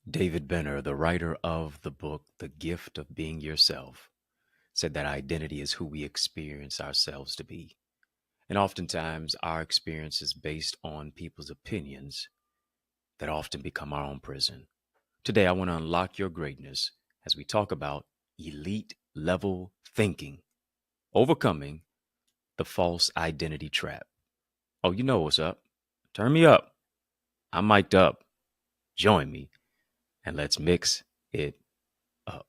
David Benner, the writer of the book, The Gift of Being Yourself, said that identity is who we experience ourselves to be. And oftentimes, our experience is based on people's opinions that often become our own prison. Today, I want to unlock your greatness as we talk about elite level thinking, overcoming the false identity trap. Oh, you know what's up. Turn me up. I'm mic'd up. Join me and let's mix it up.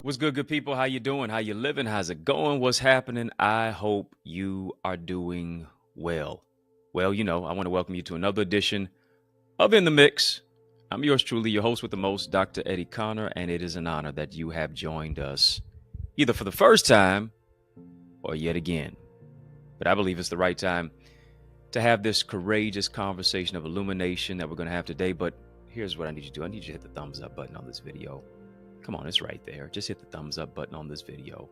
What's good people? How you doing? How you living? How's it going? What's happening? I hope you are doing well. Well, I want to welcome you to another edition of In the Mix. I'm yours truly, your host with the most, Dr. Eddie Connor, and it is an honor that you have joined us either for the first time or yet again. But I believe it's the right time to have this courageous conversation of illumination that we're going to have today. But here's what I need you to do. I need you to hit the thumbs up button on this video. Come on, it's right there. Just hit the thumbs up button on this video.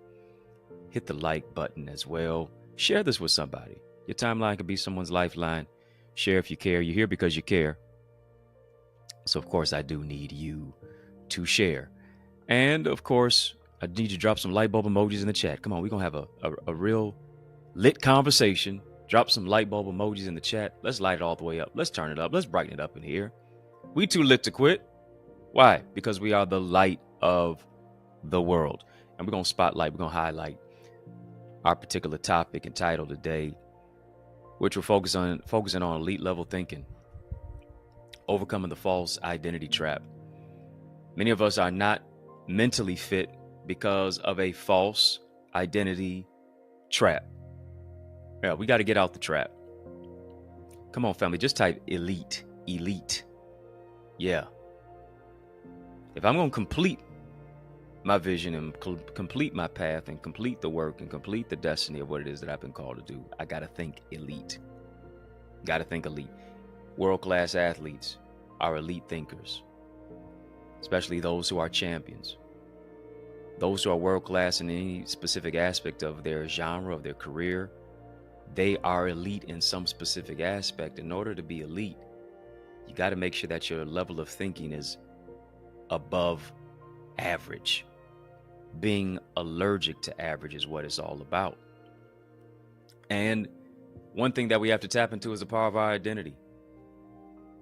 Hit the like button as well. Share this with somebody. Your timeline could be someone's lifeline. Share if you care. You're here because you care. So, of course, I do need you to share. And, of course, I need you to drop some light bulb emojis in the chat. Come on, we're going to have a real lit conversation. Drop some light bulb emojis in the chat. Let's light it all the way up. Let's turn it up. Let's brighten it up in here. We too lit to quit. Why? Because we are the light of the world. And we're going to spotlight, we're going to highlight our particular topic and title today, which we're focusing on elite level thinking, overcoming the false identity trap. Many of us are not mentally fit because of a false identity trap. Yeah, we got to get out the trap. Come on, family, just type elite. Yeah. If I'm going to complete my vision and complete my path and complete the work and complete the destiny of what it is that I've been called to do, I got to think elite. Got to think elite. World-class athletes are elite thinkers, especially those who are champions. Those who are world-class in any specific aspect of their genre, of their career, they are elite in some specific aspect. In order to be elite, you got to make sure that your level of thinking is above average. Being allergic to average is what it's all about. And one thing that we have to tap into is the power of our identity.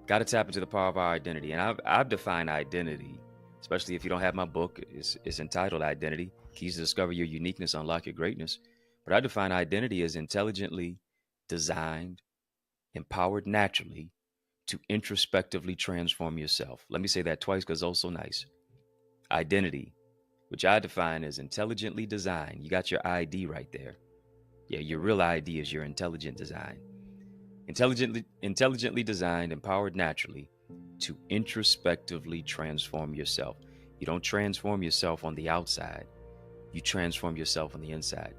Got to tap into the power of our identity. And I've defined identity, especially if you don't have my book, it's entitled Identity, Keys to Discover Your Uniqueness, Unlock Your Greatness. But I define identity as intelligently designed, empowered naturally to introspectively transform yourself. Let me say that twice because it's also nice. Identity, which I define as intelligently designed. You got your ID right there. Yeah, your real ID is your intelligent design. Intelligently designed, empowered naturally to introspectively transform yourself. You don't transform yourself on the outside. You transform yourself on the inside.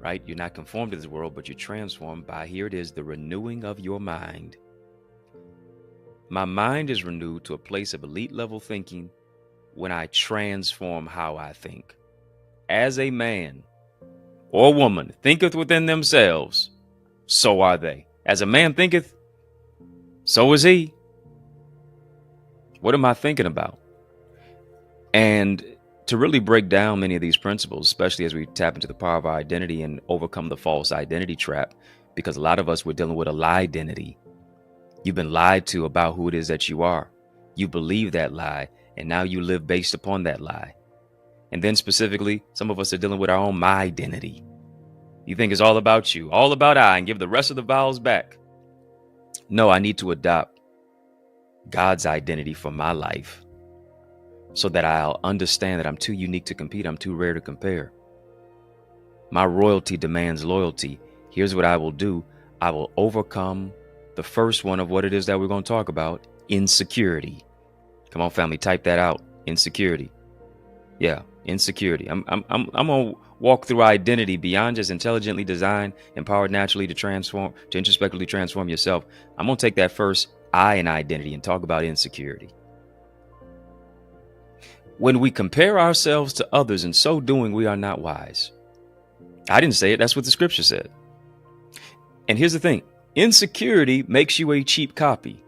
Right? You're not conformed to this world, but you're transformed by, here it is, the renewing of your mind. My mind is renewed to a place of elite level thinking when I transform how I think. As a man or woman thinketh within themselves, so are they. As a man thinketh, so is he. What am I thinking about? And to really break down many of these principles, especially as we tap into the power of our identity and overcome the false identity trap, because a lot of us, we're dealing with a lie identity. You've been lied to about who it is that you are. You believe that lie, and now you live based upon that lie. And then specifically, some of us are dealing with our own my identity. You think it's all about you, all about I, and give the rest of the vowels back. No, I need to adopt God's identity for my life so that I'll understand that I'm too unique to compete. I'm too rare to compare. My royalty demands loyalty. Here's what I will do. I will overcome the first one of what it is that we're going to talk about: insecurity. Come on, family, type that out. Insecurity. Yeah, insecurity. I'm gonna walk through identity beyond just intelligently designed, empowered naturally to transform, to introspectively transform yourself. I'm gonna take that first I in identity and talk about insecurity. When we compare ourselves to others, in so doing, we are not wise. I didn't say it. That's what the scripture said. And here's the thing. Insecurity makes you a cheap copy.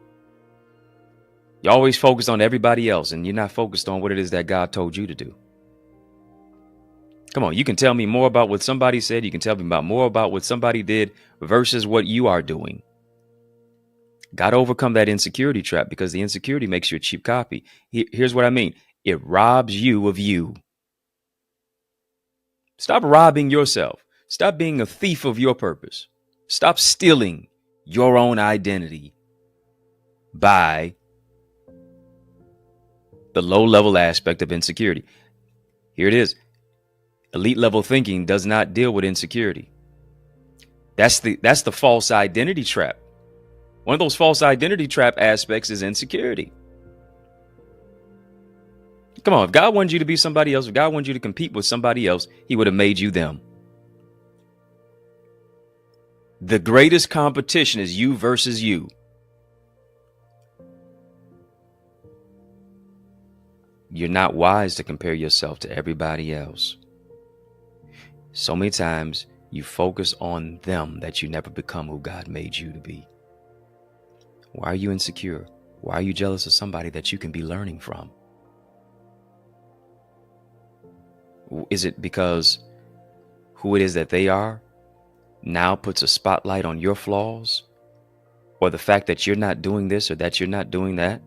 You're always focused on everybody else, and you're not focused on what it is that God told you to do. Come on, you can tell me more about what somebody said. You can tell me more about what somebody did versus what you are doing. Got to overcome that insecurity trap, because the insecurity makes you a cheap copy. Here's what I mean. It robs you of you. Stop robbing yourself. Stop being a thief of your purpose. Stop stealing your own identity by the low-level aspect of insecurity. Here it is. Elite level thinking does not deal with insecurity. That's the false identity trap. One of those false identity trap aspects is insecurity. Come on, if God wanted you to be somebody else, if God wanted you to compete with somebody else, he would have made you them. The greatest competition is you versus you. You're not wise to compare yourself to everybody else. So many times you focus on them that you never become who God made you to be. Why are you insecure? Why are you jealous of somebody that you can be learning from? Is it because who it is that they are now puts a spotlight on your flaws? Or the fact that you're not doing this or that you're not doing that?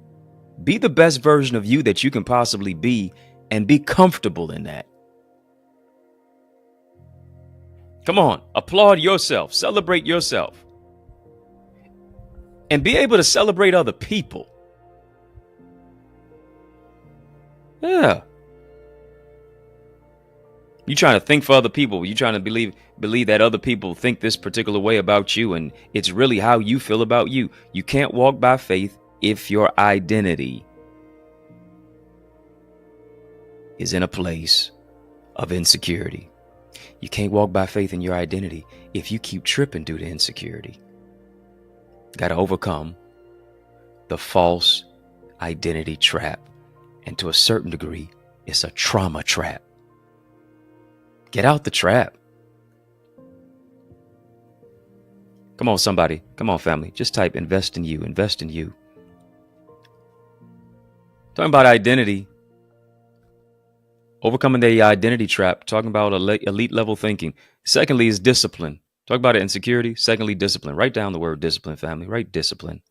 Be the best version of you that you can possibly be, and be comfortable in that. Come on, applaud yourself, celebrate yourself, and be able to celebrate other people. Yeah. You trying to think for other people. You trying to believe that other people think this particular way about you, and it's really how you feel about you. You can't walk by faith if your identity is in a place of insecurity. You can't walk by faith in your identity if you keep tripping due to insecurity. Got to overcome the false identity trap. And to a certain degree, it's a trauma trap. Get out the trap. Come on, somebody. Come on, family. Just type invest in you. Invest in you. Talking about identity. Overcoming the identity trap. Talking about elite level thinking. Secondly is discipline. Talk about insecurity. Secondly, discipline. Write down the word discipline, family. Write discipline.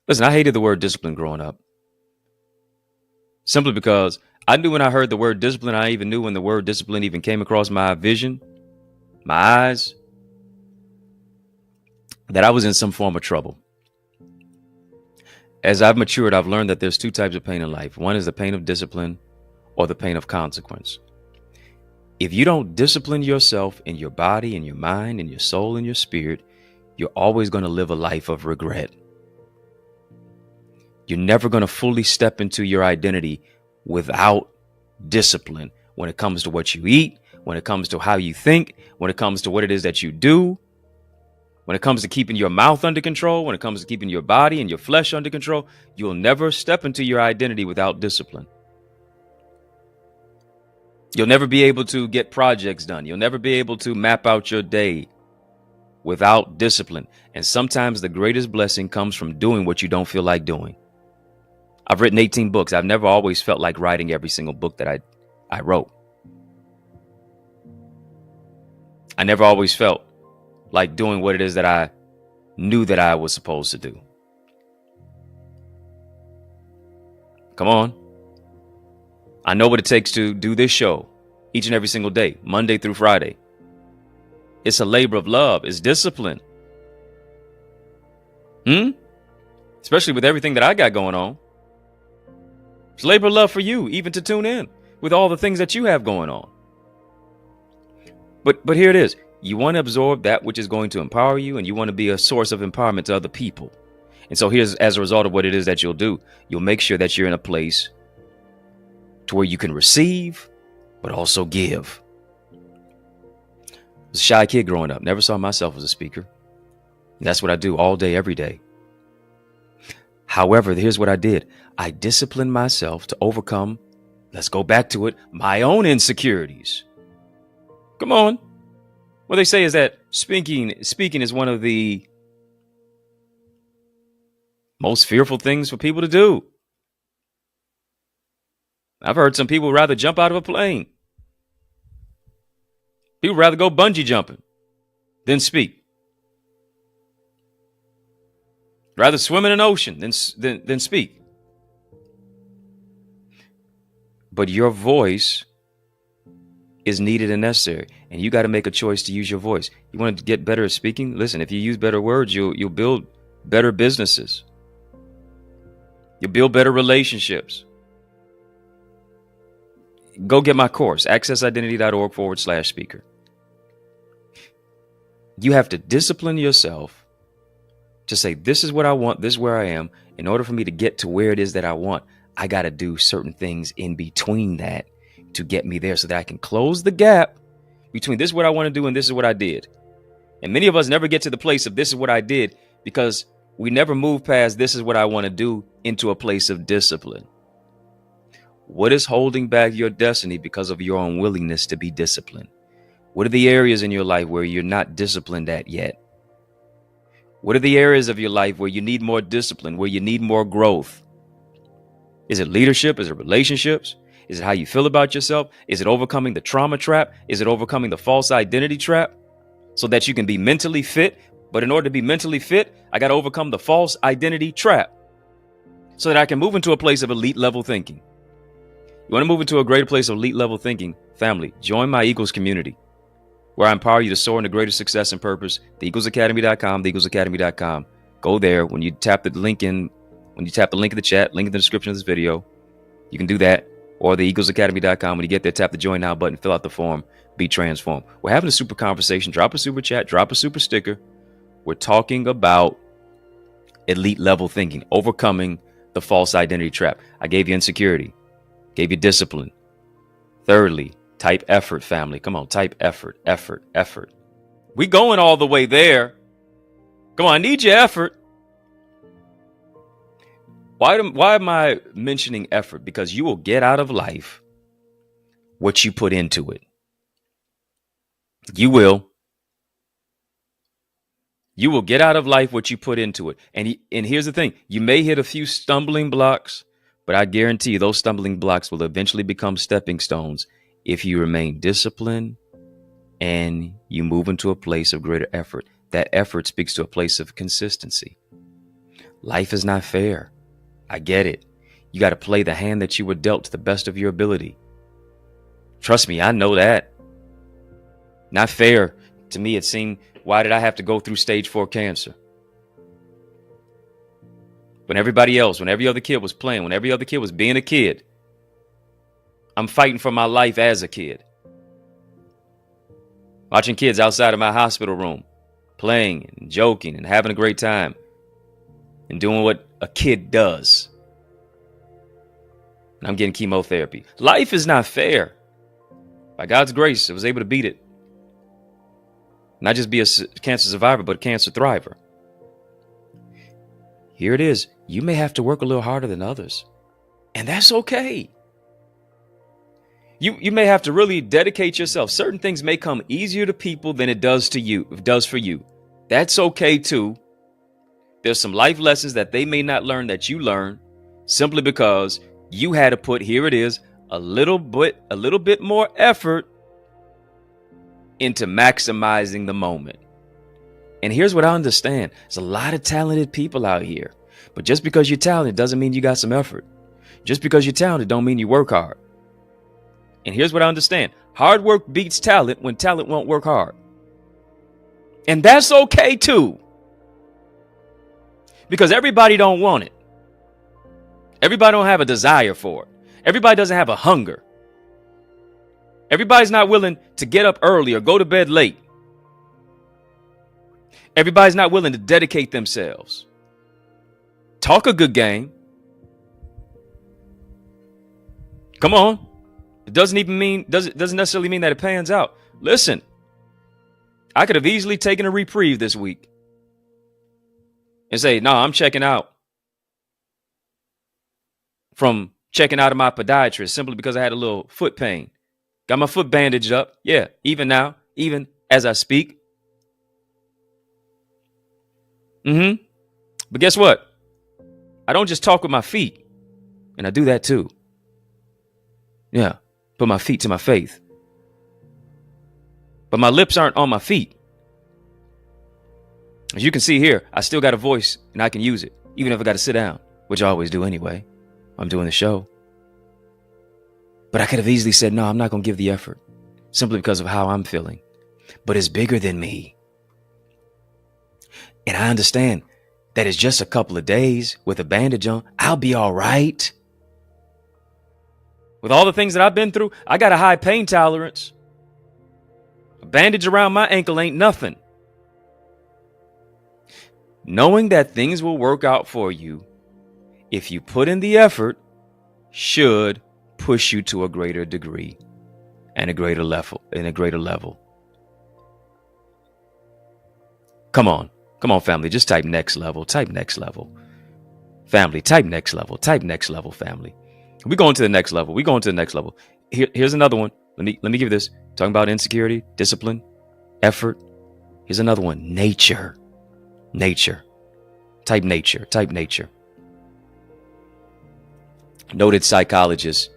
Listen, I hated the word discipline growing up. Simply because I knew when I heard the word discipline, I even knew when the word discipline even came across my vision, my eyes, that I was in some form of trouble. As I've matured, I've learned that there's two types of pain in life. One is the pain of discipline, or the pain of consequence. If you don't discipline yourself in your body, in your mind, in your soul, in your spirit, you're always going to live a life of regret. You're never going to fully step into your identity without discipline when it comes to what you eat, when it comes to how you think, when it comes to what it is that you do, when it comes to keeping your mouth under control, when it comes to keeping your body and your flesh under control. You'll never step into your identity without discipline. You'll never be able to get projects done. You'll never be able to map out your day without discipline. And sometimes the greatest blessing comes from doing what you don't feel like doing. I've written 18 books. I've never always felt like writing every single book that I wrote. I never always felt like doing what it is that I knew that I was supposed to do. Come on. I know what it takes to do this show each and every single day, Monday through Friday. It's a labor of love. It's discipline. It's especially with everything that I got going on. It's labor of love for you, even to tune in with all the things that you have going on. But here it is. You want to absorb that which is going to empower you, and you want to be a source of empowerment to other people. And so here's, as a result of what it is that you'll do, you'll make sure that you're in a place to where you can receive, but also give. I was a shy kid growing up. Never saw myself as a speaker. That's what I do all day, every day. However, here's what I did. I disciplined myself to overcome, let's go back to it, my own insecurities. Come on. What they say is that speaking is one of the most fearful things for people to do. I've heard some people rather jump out of a plane. People rather go bungee jumping than speak. Rather swim in an ocean than speak. But your voice is needed and necessary, and you got to make a choice to use your voice. You want to get better at speaking? Listen, if you use better words, you'll build better businesses. You'll build better relationships. Go get my course, accessidentity.org/speaker. You have to discipline yourself to say, this is what I want, this is where I am. In order for me to get to where it is that I want, I got to do certain things in between that to get me there so that I can close the gap between this is what I want to do and this is what I did. And many of us never get to the place of this is what I did because we never move past this is what I want to do into a place of discipline. What is holding back your destiny because of your unwillingness to be disciplined? What are the areas in your life where you're not disciplined at yet? What are the areas of your life where you need more discipline, where you need more growth? Is it leadership? Is it relationships? Is it how you feel about yourself? Is it overcoming the trauma trap? Is it overcoming the false identity trap so that you can be mentally fit? But in order to be mentally fit, I got to overcome the false identity trap so that I can move into a place of elite level thinking. You want to move into a greater place of elite level thinking? Family, join my Eagles community where I empower you to soar into greater success and purpose. TheEaglesAcademy.com, TheEaglesAcademy.com. Go there. When you tap the link in the chat, link in the description of this video, you can do that. Or TheEaglesAcademy.com. When you get there, tap the join now button, fill out the form, be transformed. We're having a super conversation. Drop a super chat, drop a super sticker. We're talking about elite level thinking, overcoming the false identity trap. I gave you insecurity, gave you discipline. Thirdly, type effort, family. Come on, type effort, effort, effort. We going all the way there. Come on, I need your effort. Why am I mentioning effort? Because you will get out of life what you put into it. You will. You will get out of life what you put into it. And here's the thing. You may hit a few stumbling blocks, but I guarantee you those stumbling blocks will eventually become stepping stones if you remain disciplined and you move into a place of greater effort. That effort speaks to a place of consistency. Life is not fair. I get it. You got to play the hand that you were dealt to the best of your ability. Trust me, I know that. Not fair. To me, it seemed, why did I have to go through stage 4 cancer? When everybody else, when every other kid was playing, when every other kid was being a kid, I'm fighting for my life as a kid. Watching kids outside of my hospital room, playing and joking and having a great time and doing what a kid does. And I'm getting chemotherapy. Life is not fair. By God's grace, I was able to beat it. Not just be a cancer survivor, but a cancer thriver. Here it is. You may have to work a little harder than others. And that's okay. You may have to really dedicate yourself. Certain things may come easier to people than it does to you. It does for you. That's okay too. There's some life lessons that they may not learn that you learn simply because you had to put, here it is, a little bit more effort into maximizing the moment. And here's what I understand. There's a lot of talented people out here, but just because you're talented doesn't mean you got some effort. Just because you're talented don't mean you work hard. And here's what I understand. Hard work beats talent when talent won't work hard. And that's okay too. Because everybody don't want it. Everybody don't have a desire for it. Everybody doesn't have a hunger. Everybody's not willing to get up early or go to bed late. Everybody's not willing to dedicate themselves. Talk a good game. Come on. It doesn't necessarily mean that it pans out. Listen, I could have easily taken a reprieve this week and say, no, I'm checking out from checking out of my podiatrist simply because I had a little foot pain. Got my foot bandaged up. Yeah, even now, even as I speak. But guess what? I don't just talk with my feet, and I do that too. Yeah, put my feet to my faith. But my lips aren't on my feet. As you can see here, I still got a voice and I can use it, even if I got to sit down, which I always do anyway. I'm doing the show. But I could have easily said, no, I'm not going to give the effort simply because of how I'm feeling. But it's bigger than me. And I understand that it's just a couple of days with a bandage on. I'll be all right. With all the things that I've been through, I got a high pain tolerance. A bandage around my ankle ain't nothing. Knowing that things will work out for you if you put in the effort should push you to a greater degree and a greater level. Come on, family. Just type next level. Type next level. Family, type next level. Type next level, family. We're going to the next level. Here's another one. Let me give you this. Talking about insecurity, discipline, effort. Here's another one. Nature. Type nature. Noted psychologist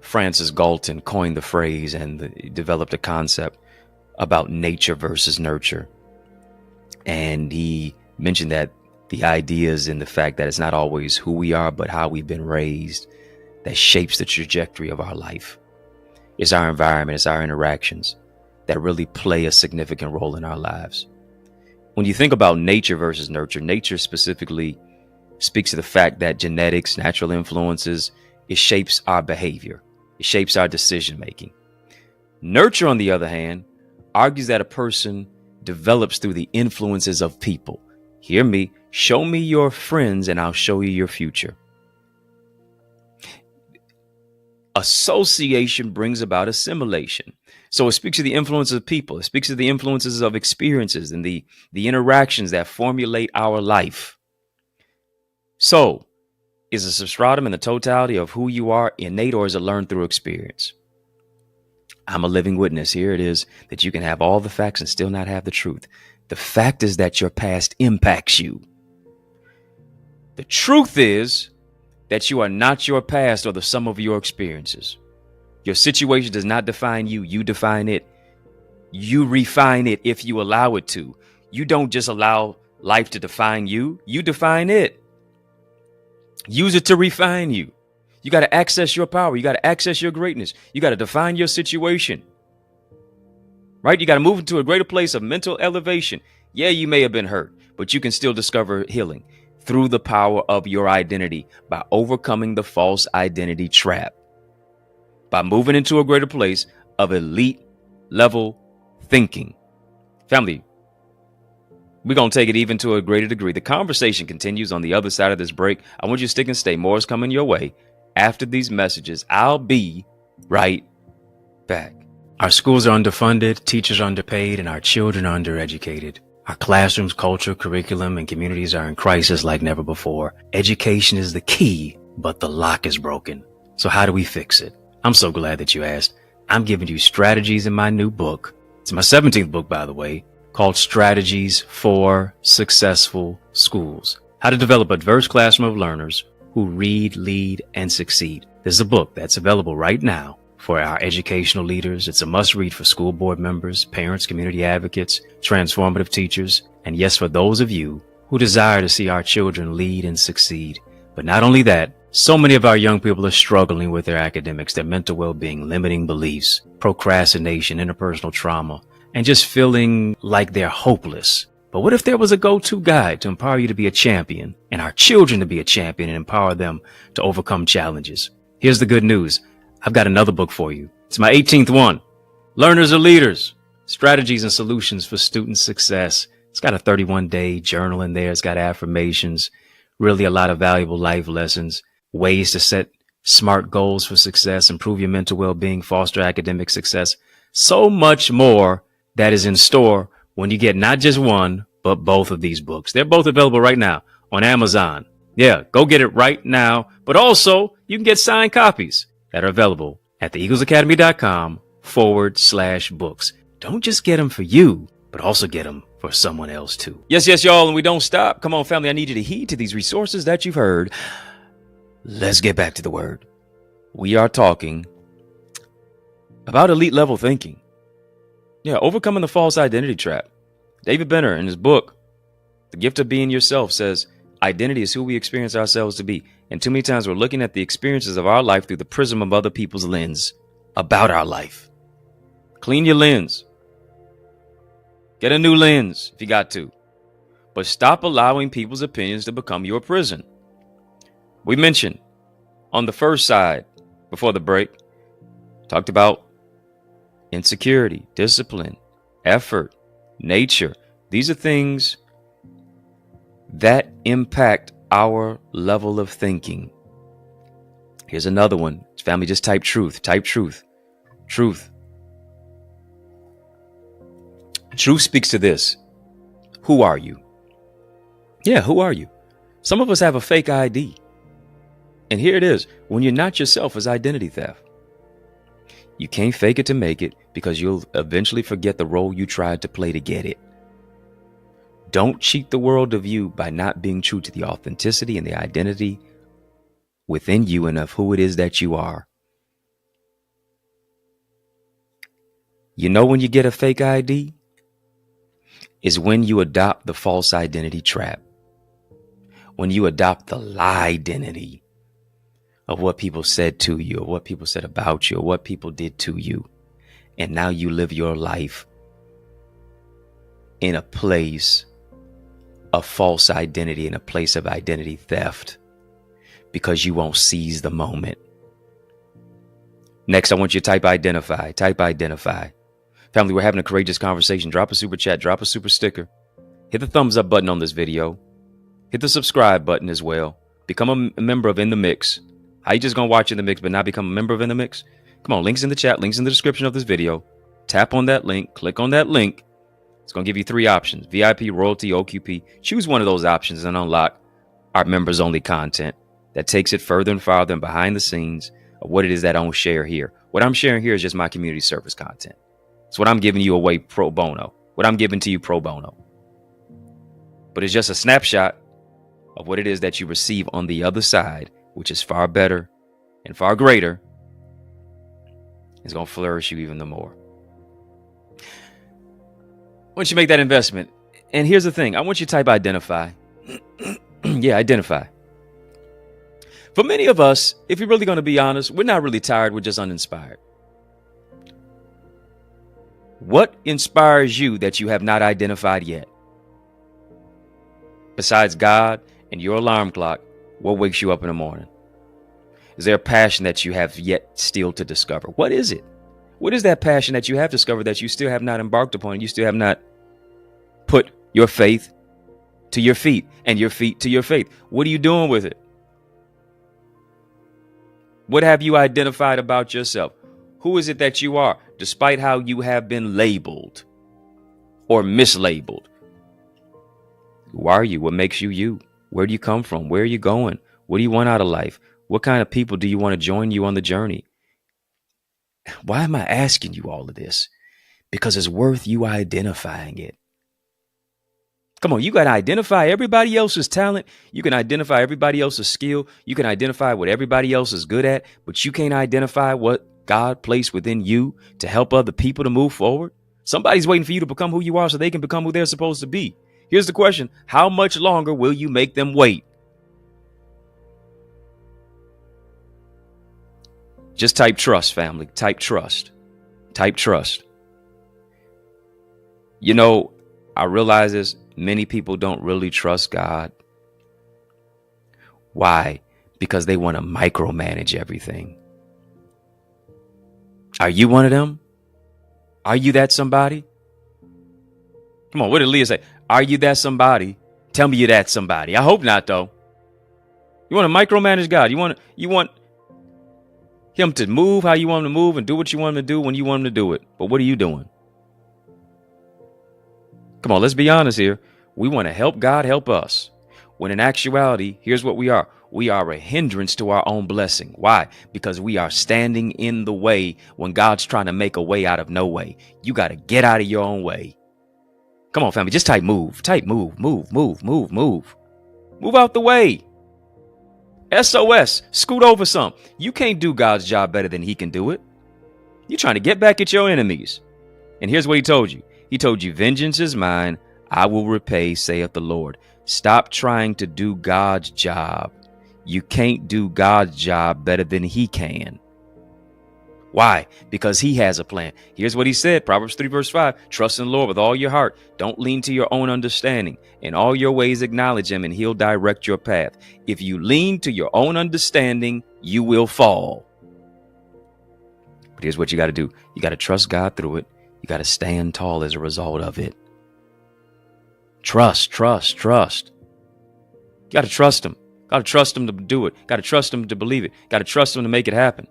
Francis Galton coined the phrase and developed a concept about nature versus nurture. And he mentioned that the ideas in the fact that it's not always who we are, but how we've been raised that shapes the trajectory of our life. It's our environment, it's our interactions that really play a significant role in our lives. When you think about nature versus nurture, nature specifically speaks to the fact that genetics, natural influences, it shapes our behavior. It shapes our decision making. Nurture, on the other hand, argues that a person develops through the influences of people. Hear me. Show me your friends and I'll show you your future. Association brings about assimilation. So it speaks to the influence of people. It speaks to the influences of experiences and the interactions that formulate our life. So is a substratum in the totality of who you are innate, or is it learned through experience? I'm a living witness. Here it is that you can have all the facts and still not have the truth. The fact is that your past impacts you. The truth is that you are not your past or the sum of your experiences. Your situation does not define you. You define it. You refine it if you allow it to. You don't just allow life to define you. You define it. Use it to refine you. You got to access your power. You got to access your greatness. You got to define your situation. Right? You got to move into a greater place of mental elevation. Yeah, you may have been hurt, but you can still discover healing through the power of your identity by overcoming the false identity trap, by moving into a greater place of elite level thinking. Family, we're going to take it even to a greater degree. The conversation continues on the other side of this break. I want you to stick and stay. More is coming your way after these messages. I'll be right back. Our schools are underfunded, teachers are underpaid, and our children are undereducated. Our classrooms, culture, curriculum, and communities are in crisis like never before. Education is the key, but the lock is broken. So how do we fix it? I'm so glad that you asked. I'm giving you strategies in my new book. It's my 17th book, by the way, called Strategies for Successful Schools. How to develop a diverse classroom of learners who read, lead, and succeed. This is a book that's available right now for our educational leaders. It's a must-read for school board members, parents, community advocates, transformative teachers, and yes, for those of you who desire to see our children lead and succeed. But not only that, so many of our young people are struggling with their academics, their mental well-being, limiting beliefs, procrastination, interpersonal trauma, and just feeling like they're hopeless. But what if there was a go-to guide to empower you to be a champion and our children to be a champion and empower them to overcome challenges? Here's the good news. I've got another book for you. It's my 18th one. Learners are Leaders, Strategies and Solutions for Student Success. It's got a 31-day journal in there. It's got affirmations, really a lot of valuable life lessons, ways to set smart goals for success, improve your mental well-being, foster academic success. So much more that is in store when you get not just one, but both of these books. They're both available right now on Amazon. Yeah, go get it right now. But also, you can get signed copies that are available at theeaglesacademy.com/books. Don't just get them for you, but also get them for someone else too. Yes, y'all, and we don't stop. Come on, family, I need you to heed to these resources that you've heard. Let's get back to the word. We are talking about elite level thinking. Yeah, overcoming the false identity trap. David Benner, in his book, The Gift of Being Yourself, says, identity is who we experience ourselves to be. And too many times we're looking at the experiences of our life through the prism of other people's lens about our life. Clean your lens. Get a new lens if you got to. But stop allowing people's opinions to become your prison. We mentioned on the first side before the break, talked about insecurity, discipline, effort, nature. These are things that impact our level of thinking. Here's another one. Family, just type truth. Type truth. Truth. Truth speaks to this. Who are you? Yeah, who are you? Some of us have a fake ID. And here it is. When you're not yourself, is identity theft. You can't fake it to make it because you'll eventually forget the role you tried to play to get it. Don't cheat the world of you by not being true to the authenticity and the identity within you and of who it is that you are. You know when you get a fake ID? Is when you adopt the false identity trap. When you adopt the lie identity of what people said to you, or what people said about you, or what people did to you. And now you live your life in a place of false identity, in a place of identity theft, because you won't seize the moment. Next, I want you to type identify. Type identify. Family, we're having a courageous conversation. Drop a super chat, drop a super sticker. Hit the thumbs up button on this video. Hit the subscribe button as well. Become a member of In the Mix. How you just gonna watch In the Mix but not become a member of In the Mix? Come on, links in the chat, links in the description of this video. Tap on that link, click on that link. It's gonna give you 3 options: VIP, Royalty, OQP. Choose one of those options and unlock our members only content that takes it further and farther and behind the scenes of what it is that I don't share here. What I'm sharing here is just my community service content. It's what I'm giving you away pro bono. What I'm giving to you pro bono. But it's just a snapshot of what it is that you receive on the other side, which is far better and far greater. It's going to flourish you even the more. Once you make that investment, and here's the thing, I want you to type identify. Yeah, identify. For many of us, if you're really going to be honest, we're not really tired, we're just uninspired. What inspires you that you have not identified yet? Besides God and your alarm clock, what wakes you up in the morning? Is there a passion that you have yet still to discover? What is it? What is that passion that you have discovered that you still have not embarked upon? You still have not put your faith to your feet and your feet to your faith. What are you doing with it? What have you identified about yourself? Who is it that you are, despite how you have been labeled or mislabeled? Who are you? What makes you you? Where do you come from? Where are you going? What do you want out of life? What kind of people do you want to join you on the journey? Why am I asking you all of this? Because it's worth you identifying it. Come on, you got to identify everybody else's talent. You can identify everybody else's skill. You can identify what everybody else is good at, but you can't identify what God placed within you to help other people to move forward. Somebody's waiting for you to become who you are so they can become who they're supposed to be. Here's the question. How much longer will you make them wait? Just type trust, family. Type trust. Type trust. You know, I realize this. Many people don't really trust God. Why? Because they want to micromanage everything. Are you one of them? Are you that somebody? Come on, what did Leah say? Are you that somebody? Tell me you're that somebody. I hope not, though. You want to micromanage God. You want him to move how you want him to move and do what you want him to do when you want him to do it. But what are you doing? Come on, let's be honest here. We want to help God help us. When in actuality, here's what we are. We are a hindrance to our own blessing. Why? Because we are standing in the way when God's trying to make a way out of no way. You got to get out of your own way. Come on, family. Just type move. Type move, move, move, move, move. Move out the way. SOS. Scoot over some. You can't do God's job better than he can do it. You're trying to get back at your enemies. And here's what he told you. He told you, vengeance is mine. I will repay, saith the Lord. Stop trying to do God's job. You can't do God's job better than he can. Why? Because he has a plan. Here's what he said, Proverbs 3 verse 5. Trust in the Lord with all your heart. Don't lean to your own understanding. In all your ways acknowledge him and he'll direct your path. If you lean to your own understanding, you will fall. But here's what you got to do. You got to trust God through it. You got to stand tall as a result of it. Trust. You got to trust him. Got to trust him to do it. Got to trust him to believe it. Got to trust him to make it happen.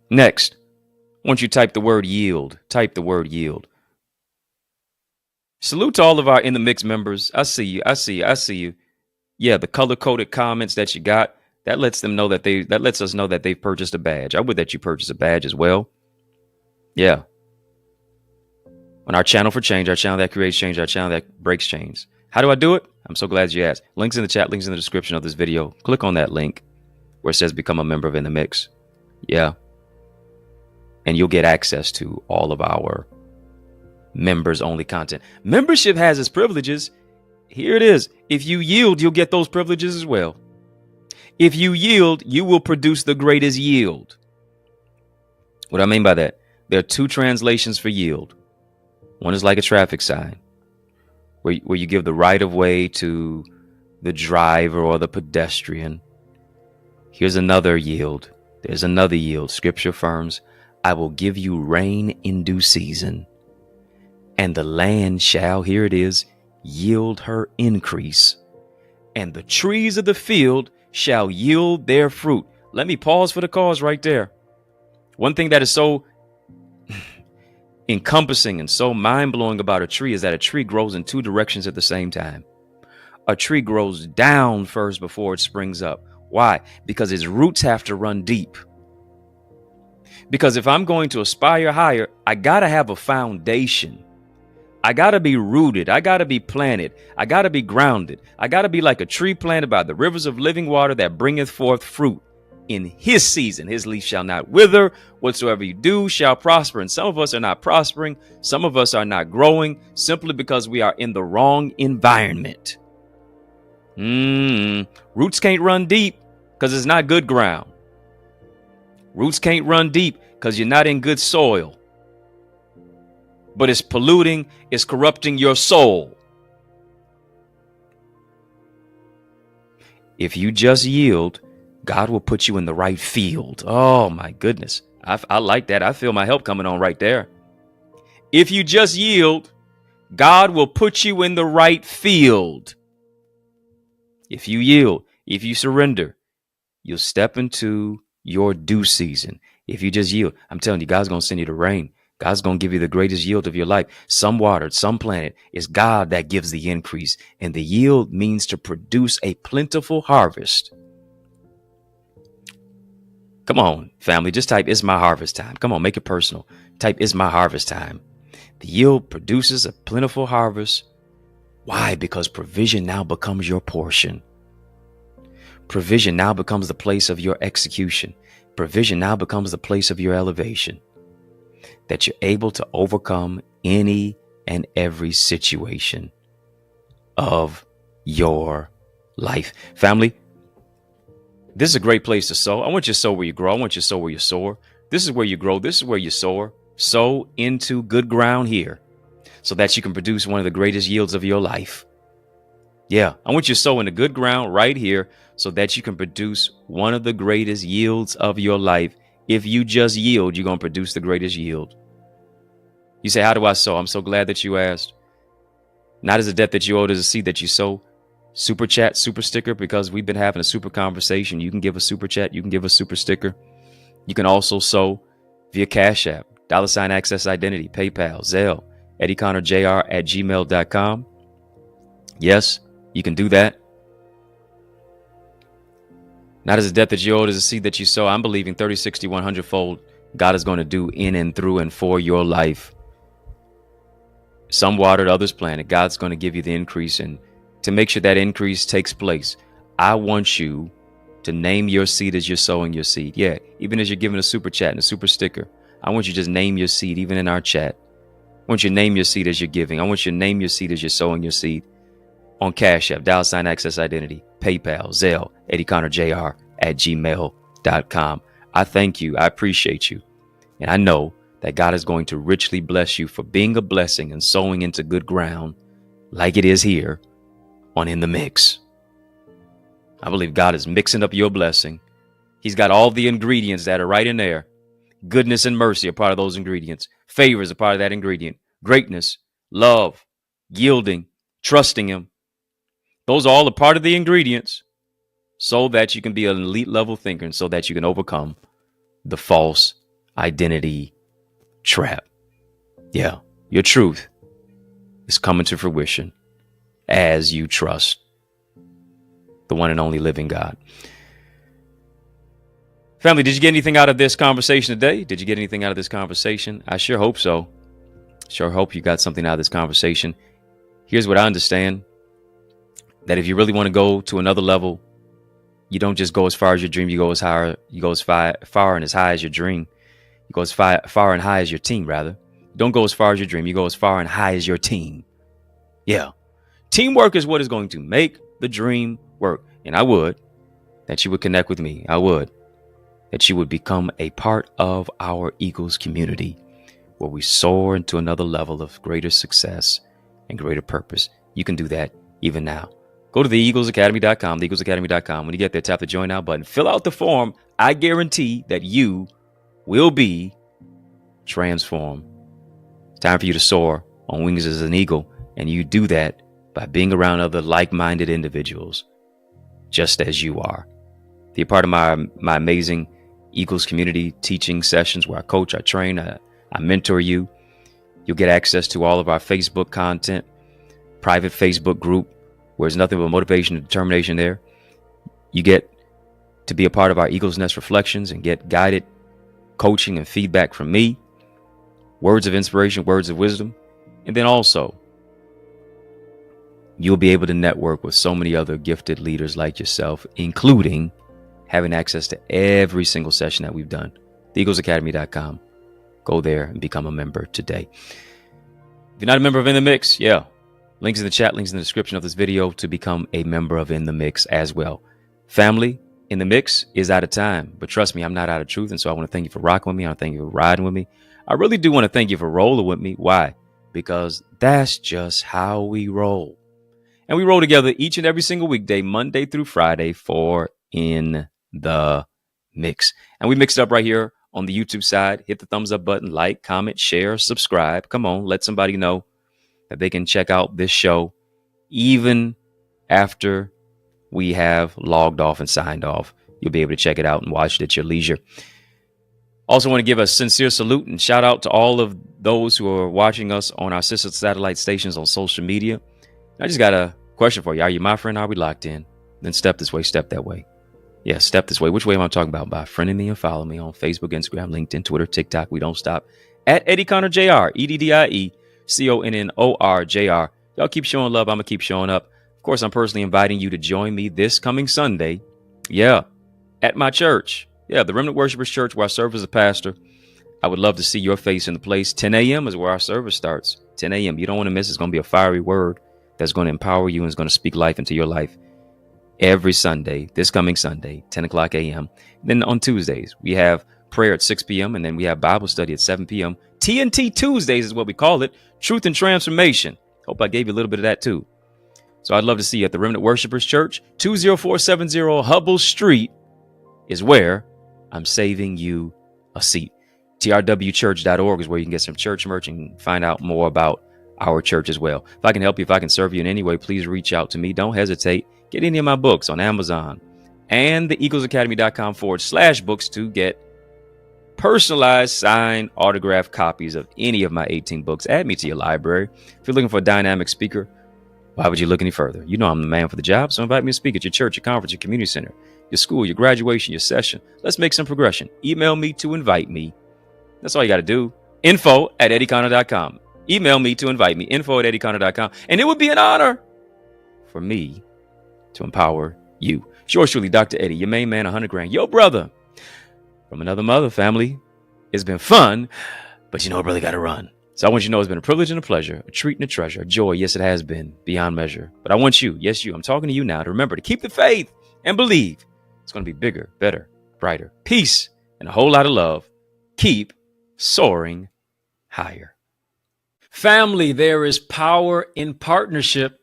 Next, once you type the word yield, type the word yield. Salute to all of our In the Mix members. I see you. Yeah, the color-coded comments that you got, that lets us know that they've purchased a badge. I would that you purchase a badge as well. Yeah. On our channel for change, our channel that creates change, our channel that breaks chains. How do I do it? I'm so glad you asked. Links in the chat, links in the description of this video. Click on that link where it says become a member of In the Mix. Yeah. And you'll get access to all of our members only content. Membership has its privileges. Here it is. If you yield, you'll get those privileges as well. If you yield, you will produce the greatest yield. What do I mean by that? There are two translations for yield. One is like a traffic sign, where you give the right of way to the driver or the pedestrian. Here's another yield. There's another yield. Scripture affirms, I will give you rain in due season, and the land shall, here it is, yield her increase, and the trees of the field shall yield their fruit. Let me pause for the cause right there. One thing that is so encompassing and so mind-blowing about a tree is that a tree grows in two directions at the same time. A tree grows down first before it springs up. Why? Because its roots have to run deep. Because if I'm going to aspire higher, I got to have a foundation. I got to be rooted. I got to be planted. I got to be grounded. I got to be like a tree planted by the rivers of living water that bringeth forth fruit in his season. His leaf shall not wither. Whatsoever you do shall prosper. And some of us are not prospering. Some of us are not growing simply because we are in the wrong environment. Roots can't run deep because it's not good ground. Roots can't run deep because you're not in good soil. But it's polluting, it's corrupting your soul. If you just yield, God will put you in the right field. Oh my goodness. I like that. I feel my help coming on right there. If you just yield, God will put you in the right field. If you yield, if you surrender, you'll step into your due season. If you just yield, I'm telling you, God's going to send you the rain. God's going to give you the greatest yield of your life. Some watered, some planted. It's God that gives the increase. And the yield means to produce a plentiful harvest. Come on, family, just type, it's my harvest time. Come on, make it personal. Type, it's my harvest time. The yield produces a plentiful harvest. Why? Because provision now becomes your portion. Provision now becomes the place of your execution. Provision now becomes the place of your elevation. That you're able to overcome any and every situation of your life. Family, this is a great place to sow. I want you to sow where you grow. I want you to sow where you soar. This is where you grow. This is where you soar. Sow into good ground here so that you can produce one of the greatest yields of your life. Yeah, I want you to sow into good ground right here so that you can produce one of the greatest yields of your life. If you just yield, you're going to produce the greatest yield. You say, how do I sow? I'm so glad that you asked. Not as a debt that you owe, as a seed that you sow. Super chat, super sticker, because we've been having a super conversation. You can give a super chat. You can give a super sticker. You can also sow via Cash App, $ Access Identity, PayPal, Zelle, EddieConnorJr at gmail.com. Yes, you can do that. Not as a debt that you owe, as a seed that you sow. I'm believing 30, 60, 100-fold God is going to do in and through and for your life. Some watered, others planted. God's going to give you the increase. And to make sure that increase takes place, I want you to name your seed as you're sowing your seed. Yeah, even as you're giving a super chat and a super sticker, I want you to just name your seed, even in our chat. I want you to name your seed as you're giving. I want you to name your seed as you're sowing your seed on Cash App, $ Access Identity, PayPal, Zelle, EddieConnorJr at gmail.com. I thank you. I appreciate you. And I know that God is going to richly bless you for being a blessing and sowing into good ground like it is here on In the Mix. I believe God is mixing up your blessing. He's got all the ingredients that are right in there. Goodness and mercy are part of those ingredients. Favor is a part of that ingredient. Greatness, love, yielding, trusting him. Those are all a part of the ingredients so that you can be an elite level thinker and so that you can overcome the false identity trap. Yeah, your truth is coming to fruition as you trust the one and only living God. Family, did you get anything out of this conversation today? Did you get anything out of this conversation? I sure hope so. Sure hope you got something out of this conversation. Here's what I understand. That if you really want to go to another level, you don't just go as far as your dream. You go as high. You go as far and as high as your dream. You go as far and high as your team, rather. Don't go as far as your dream. You go as far and high as your team. Yeah. Teamwork is what is going to make the dream work. And I would that you would connect with me. I would that you would become a part of our Eagles community where we soar into another level of greater success and greater purpose. You can do that even now. Go to theeaglesacademy.com, theeaglesacademy.com. When you get there, tap the join now button. Fill out the form. I guarantee that you will be transformed. It's time for you to soar on wings as an eagle. And you do that by being around other like-minded individuals, just as you are. Be a part of my amazing Eagles community teaching sessions where I coach, I train, I mentor you. You'll get access to all of our Facebook content, private Facebook group, where there's nothing but motivation and determination there. You get to be a part of our Eagles Nest reflections and get guided coaching and feedback from me, words of inspiration, words of wisdom. And then also, you'll be able to network with so many other gifted leaders like yourself, including having access to every single session that we've done. TheEaglesAcademy.com. Go there and become a member today. If you're not a member of In the Mix, yeah, links in the chat, links in the description of this video to become a member of In the Mix as well. Family, In the Mix is out of time, but trust me, I'm not out of truth. And so I want to thank you for rocking with me. I want to thank you for riding with me. I really do want to thank you for rolling with me. Why? Because that's just how we roll. And we roll together each and every single weekday, Monday through Friday, for In the Mix. And we mix it up right here on the YouTube side. Hit the thumbs up button, like, comment, share, subscribe. Come on, let somebody know that they can check out this show even after we have logged off and signed off. You'll be able to check it out and watch it at your leisure. Also want to give a sincere salute and shout out to all of those who are watching us on our sister satellite stations on social media. I just got a question for you. Are you my friend? Are we locked in? Then step this way, step that way. Yeah, step this way. Which way am I talking about? By friending me and following me on Facebook, Instagram, LinkedIn, Twitter, TikTok. We don't stop. At EddieConnorJr, EddieConnorJr. Y'all keep showing love. I'm going to keep showing up. Of course, I'm personally inviting you to join me this coming Sunday. Yeah, at my church. Yeah, the Remnant Worshipers Church, where I serve as a pastor. I would love to see your face in the place. 10 a.m. is where our service starts. 10 a.m. You don't want to miss. It's going to be a fiery word that's going to empower you and is going to speak life into your life. Every Sunday, this coming Sunday, 10 o'clock a.m. Then on Tuesdays, we have prayer at 6 p.m. and then we have Bible study at 7 p.m. TNT Tuesdays is what we call it. Truth and Transformation. Hope I gave you a little bit of that too. So I'd love to see you at the Remnant Worshipers Church. 20470 Hubble Street is where I'm saving you a seat. trwchurch.org is where you can get some church merch and find out more about our church as well. If I can help you, if I can serve you in any way, please reach out to me. Don't hesitate. Get any of my books on Amazon and the eaglesacademy.com/books to get personalized, signed, autographed copies of any of my 18 books. Add me to your library. If you're looking for a dynamic speaker, why would you look any further? You know I'm the man for the job, so invite me to speak at your church, your conference, your community center, your school, your graduation, your session. Let's make some progression. Email me to invite me. That's all you got to do. info@eddieconnor.com. Email me to invite me. info@eddieconnor.com. And it would be an honor for me to empower you. It's yours truly, Dr. Eddie, your main man, 100 grand. Yo, brother, from another mother family. It's been fun, but you know, I really got to run. So I want you to know it's been a privilege and a pleasure, a treat and a treasure, a joy. Yes, it has been beyond measure. But I want you, yes, you, I'm talking to you now to remember to keep the faith and believe it's going to be bigger, better, brighter, peace, and a whole lot of love. Keep soaring higher. Family, there is power in partnership,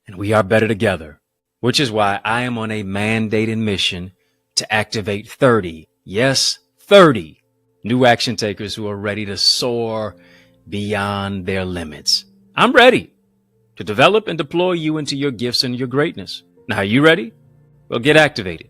and we are better together, which is why I am on a mandated mission to activate 30, yes, 30 new action takers who are ready to soar beyond their limits. I'm ready to develop and deploy you into your gifts and your greatness. Now, are you ready? Well, get activated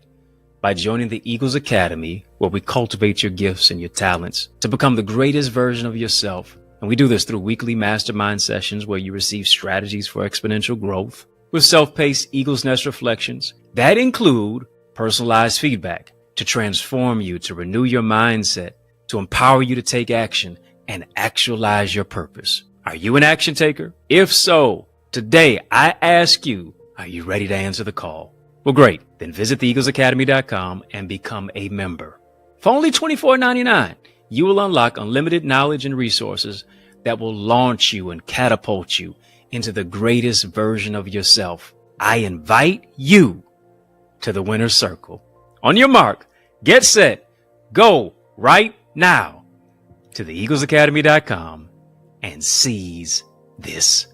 by joining the Eagles Academy, where we cultivate your gifts and your talents to become the greatest version of yourself. And we do this through weekly mastermind sessions where you receive strategies for exponential growth with self-paced Eagles Nest reflections that include personalized feedback to transform you, to renew your mindset, to empower you to take action and actualize your purpose. Are you an action taker? If so, today I ask you, are you ready to answer the call? Well, great. Then visit theeaglesacademy.com and become a member. For only $24.99, you will unlock unlimited knowledge and resources that will launch you and catapult you into the greatest version of yourself. I invite you to the winner's circle. On your mark, get set, go right now to theeaglesacademy.com and seize this